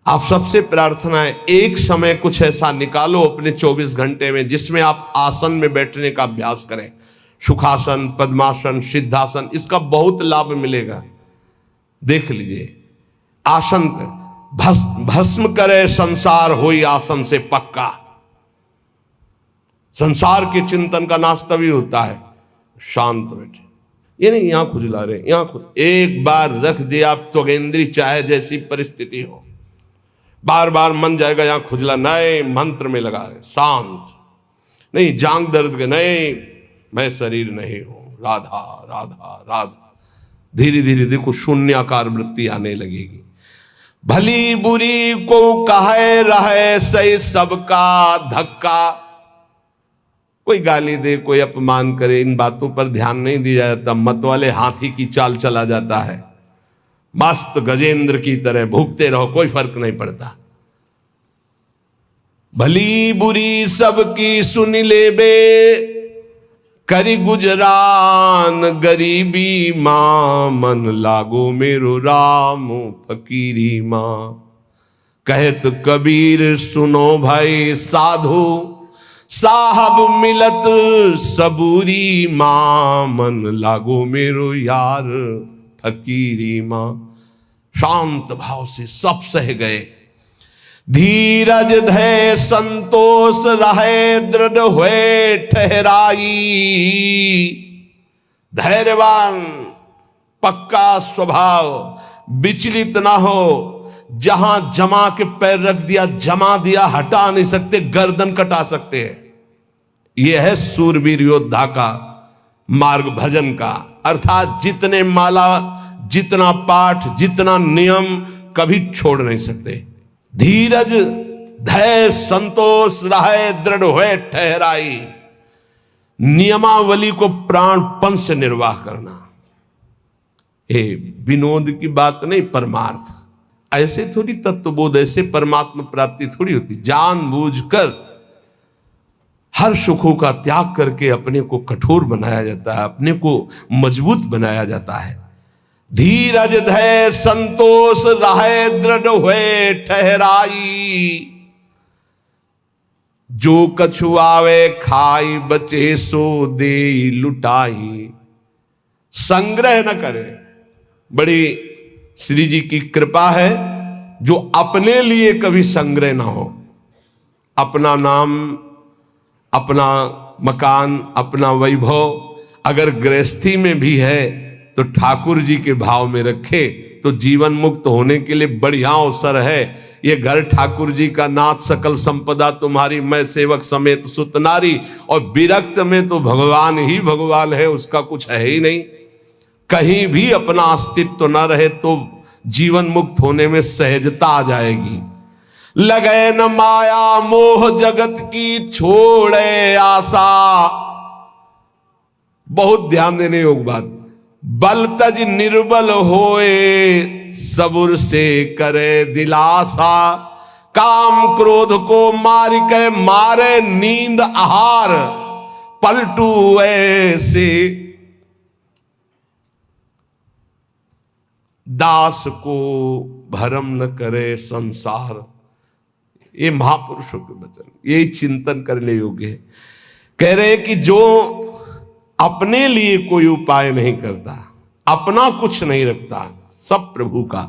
आप सबसे प्रार्थना है, एक समय कुछ ऐसा निकालो अपने 24 घंटे में जिसमें आप आसन में बैठने का अभ्यास करें। सुखासन, पद्मासन, सिद्धासन, इसका बहुत लाभ मिलेगा। देख लीजिए, आसन भस्म करे संसार होई आसन से पक्का। संसार के चिंतन का नाश तभी होता है शांत बैठे। ये नहीं यहाँ खुजला रहे, यहाँ एक बार रख दिया आप त्वगेंद्री, चाहे जैसी परिस्थिति हो, बार बार मन जाएगा यहाँ खुजला, नए मंत्र में लगा रहे, शांत नहीं, जांग दर्द के नहीं, मैं शरीर नहीं हूं, राधा राधा राधा। धीरे धीरे देखो शून्याकार वृत्ति आने लगेगी। भली बुरी को कहे रहे सही सबका धक्का। कोई गाली दे, कोई अपमान करे, इन बातों पर ध्यान नहीं दिया जाता। मत वाले हाथी की चाल चला जाता है, मस्त गजेंद्र की तरह भूखते रहो, कोई फर्क नहीं पड़ता। भली बुरी सबकी सुन ले बे, करी गुजरान गरीबी मां, मन लागो मेरो राम फकीरी मां। कहत कबीर सुनो भाई साधु, साहब मिलत सबूरी मां, मन लागो मेरो यार फकीरी मां। शांत भाव से सब सह गए। धीरज धै संतोष रहे, दृढ़ हुए ठहराई। धैर्यवान, पक्का स्वभाव, विचलित ना हो। जहां जमा के पैर रख दिया, जमा दिया, हटा नहीं सकते, गर्दन कटा सकते हैं। यह है सूरवीर योद्धा का मार्ग, भजन का। अर्थात जितने माला, जितना पाठ, जितना नियम, कभी छोड़ नहीं सकते। धीरज धैर्य संतोष रहे, दृढ़ हुए ठहराई। नियमावली को प्राणपन से निर्वाह करना, ये विनोद की बात नहीं, परमार्थ। ऐसे थोड़ी तत्वबोध, ऐसे परमात्मा प्राप्ति थोड़ी होती। जानबूझकर हर सुखों का त्याग करके अपने को कठोर बनाया जाता है, अपने को मजबूत बनाया जाता है। धीरज धैर्य संतोष रहे, दृढ़ हुए ठहराई। जो कछु आवे खाई, बचे सो दे लुटाई। संग्रह न करे। बड़ी श्री जी की कृपा है जो अपने लिए कभी संग्रह ना हो। अपना नाम, अपना मकान, अपना वैभव अगर गृहस्थी में भी है तो ठाकुर जी के भाव में रखे तो जीवन मुक्त होने के लिए बढ़िया अवसर है। ये घर ठाकुर जी का, नाथ सकल संपदा तुम्हारी, मैं सेवक समेत सुत नारी। और विरक्त में तो भगवान ही भगवान है, उसका कुछ है ही नहीं। कहीं भी अपना अस्तित्व न रहे तो जीवन मुक्त होने में सहजता आ जाएगी। लगे न माया मोह जगत की, छोड़े आशा। बहुत ध्यान देने योग्य बात। बल तज निर्बल होए, सबुर से करे दिलासा। काम क्रोध को मार के मारे नींद आहार, पलटू ऐसे। दास को भरम न करे संसार। ये महापुरुषों के वचन, ये चिंतन करने योग्य है। कह रहे कि जो अपने लिए कोई उपाय नहीं करता, अपना कुछ नहीं रखता, सब प्रभु का,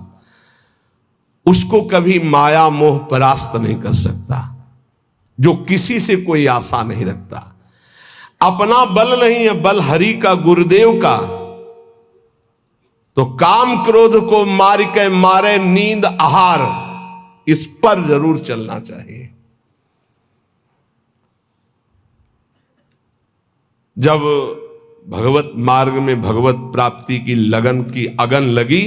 उसको कभी माया मोह परास्त नहीं कर सकता। जो किसी से कोई आशा नहीं रखता, अपना बल नहीं है, बल हरि का, गुरुदेव का, तो काम क्रोध को मार के मारे नींद आहार, इस पर जरूर चलना चाहिए। जब भगवत मार्ग में भगवत प्राप्ति की लगन की अगन लगी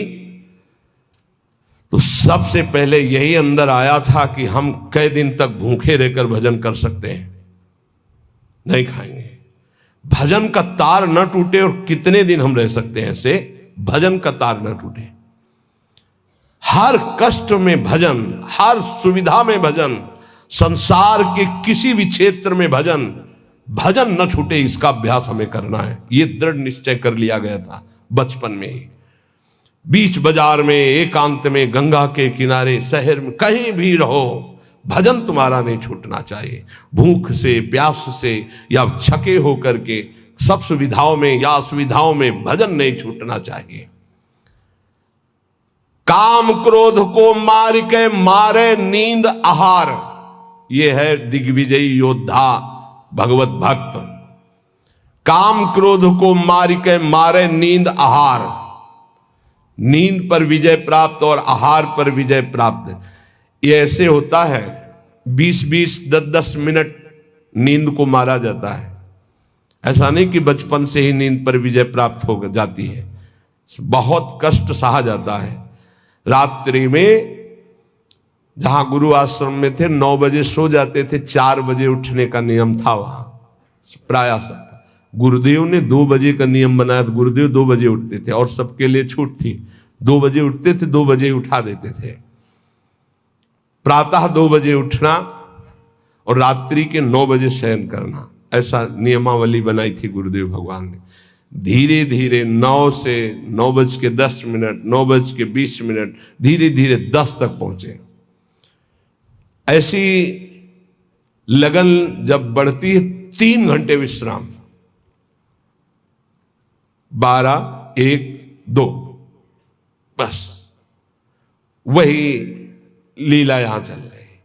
तो सबसे पहले यही अंदर आया था कि हम कई दिन तक भूखे रहकर भजन कर सकते हैं? नहीं खाएंगे। भजन का तार न टूटे, और कितने दिन हम रह सकते हैं ऐसे, भजन का तार न टूटे। हर कष्ट में भजन, हर सुविधा में भजन, संसार के किसी भी क्षेत्र में भजन, भजन न छूटे, इसका अभ्यास हमें करना है। यह दृढ़ निश्चय कर लिया गया था बचपन में ही। बीच बाजार में, एकांत में, गंगा के किनारे, शहर में, कहीं भी रहो, भजन तुम्हारा नहीं छूटना चाहिए। भूख से, प्यास से या छके होकर के, सब सुविधाओं में या असुविधाओं में भजन नहीं छूटना चाहिए। काम क्रोध को मार के मारे नींद आहार, यह है दिग्विजयी योद्धा भगवत भक्त। काम क्रोध को मार के मारे नींद आहार, नींद पर विजय प्राप्त और आहार पर विजय प्राप्त। ये ऐसे होता है 20-20, 10-10 मिनट नींद को मारा जाता है। ऐसा नहीं कि बचपन से ही नींद पर विजय प्राप्त हो जाती है, बहुत कष्ट सहा जाता है। रात्रि में जहां गुरु आश्रम में थे 9 बजे सो जाते थे, 4 बजे उठने का नियम था वहां प्राय सब। गुरुदेव ने 2 बजे का नियम बनाया, तो गुरुदेव 2 बजे उठते थे और सबके लिए छूट थी। 2 बजे उठते थे, 2 बजे उठा देते थे। प्रातः 2 बजे उठना और रात्रि के 9 बजे शयन करना, ऐसा नियमावली बनाई थी गुरुदेव भगवान ने। धीरे धीरे 9 से 9:10, 9:20, धीरे धीरे 10 तक पहुंचे। ऐसी लगन जब बढ़ती है 3 घंटे विश्राम, 12, 1, 2, बस वही लीला यहां चल रही है।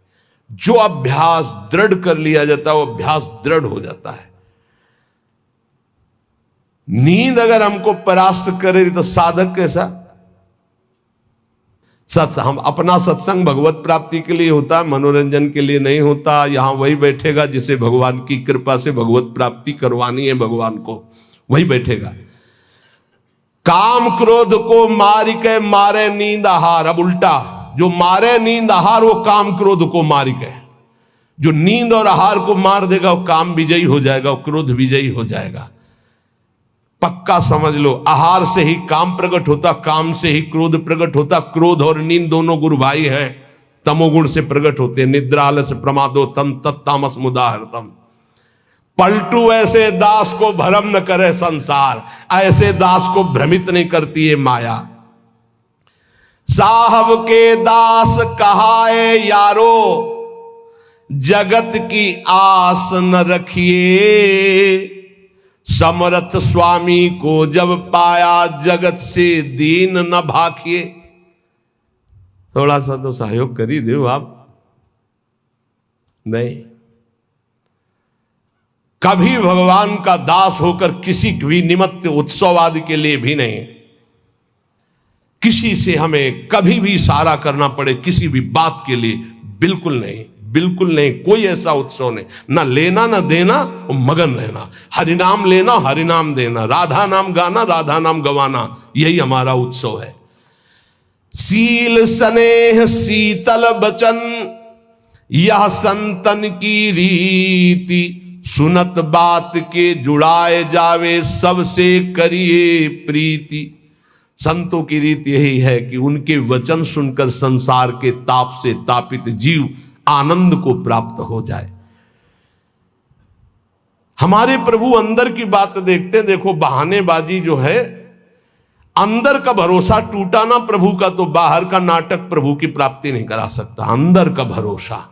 जो अभ्यास दृढ़ कर लिया जाता है वो अभ्यास दृढ़ हो जाता है। नींद अगर हमको परास्त करे तो साधक कैसा? हम अपना सत्संग भगवत प्राप्ति के लिए होता है, मनोरंजन के लिए नहीं होता। यहां वही बैठेगा जिसे भगवान की कृपा से भगवत प्राप्ति करवानी है, भगवान को वही बैठेगा। काम क्रोध को मार के मारे नींद आहार। अब उल्टा, जो मारे नींद आहार वो काम क्रोध को मार के, जो नींद और आहार को मार देगा वो काम विजयी हो जाएगा, वो क्रोध विजयी हो जाएगा। पक्का समझ लो, आहार से ही काम प्रकट होता, काम से ही क्रोध प्रकट होता। क्रोध और नींद दोनों गुरु भाई हैं, तमोगुण से प्रकट होते हैं। निद्रा आलस्य प्रमादो तम तत्तामस मुदाहरतम। पलटू ऐसे दास को भ्रम न करे संसार, ऐसे दास को भ्रमित नहीं करती है माया। साहब के दास कहाए यारो, जगत की आस न रखिए। समर्थ स्वामी को जब पाया, जगत से दीन न भाखिए। थोड़ा सा तो सहयोग कर ही दो आप। नहीं, कभी भगवान का दास होकर किसी भी निमित्त उत्सव आदि के लिए भी नहीं, किसी से हमें कभी भी इशारा करना पड़े किसी भी बात के लिए, बिल्कुल नहीं, बिल्कुल नहीं। कोई ऐसा उत्सव नहीं, ना लेना ना देना, मगन रहना। हरिनाम लेना, हरिनाम देना, राधा नाम गाना, राधा नाम गवाना, यही हमारा उत्सव है। सील स्नेह शीतल बचन, यह संतन की रीति। सुनत बात के जुड़ाए जावे, सबसे करिए प्रीति। संतों की रीति यही है कि उनके वचन सुनकर संसार के ताप से तापित जीव आनंद को प्राप्त हो जाए। हमारे प्रभु अंदर की बात देखते हैं। देखो, बहानेबाजी जो है, अंदर का भरोसा टूटा ना प्रभु का, तो बाहर का नाटक प्रभु की प्राप्ति नहीं करा सकता। अंदर का भरोसा,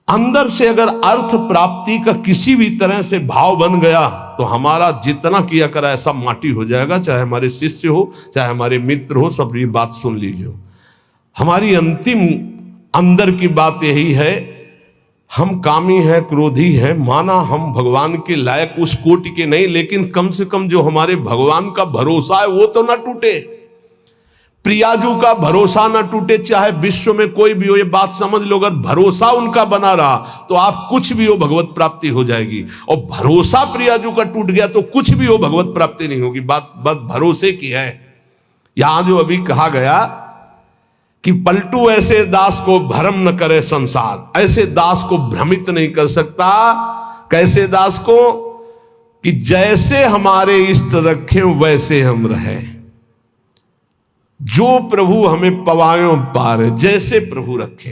अंदर से अगर अर्थ प्राप्ति का किसी भी तरह से भाव बन गया तो हमारा जितना किया करा ऐसा माटी हो जाएगा। चाहे हमारे शिष्य हो, चाहे हमारे मित्र हो, सब ये बात सुन लीजिए। हमारी अंतिम अंदर की बात यही है, हम कामी हैं, क्रोधी हैं, माना हम भगवान के लायक उस कोटि के नहीं, लेकिन कम से कम जो हमारे भगवान का भरोसा है वो तो ना टूटे। प्रियाजू का भरोसा ना टूटे, चाहे विश्व में कोई भी हो। ये बात समझ लो, अगर भरोसा उनका बना रहा तो आप कुछ भी हो भगवत प्राप्ति हो जाएगी, और भरोसा प्रियाजू का टूट गया तो कुछ भी हो भगवत प्राप्ति नहीं होगी। बात भरोसे की है। यहां जो अभी कहा गया कि पलटू ऐसे दास को भ्रम न करे संसार, ऐसे दास को भ्रमित नहीं कर सकता। कैसे दास को? कि जैसे हमारे इष्ट रखें वैसे हम रहें। जो प्रभु हमें पवायों पार, जैसे प्रभु रखे।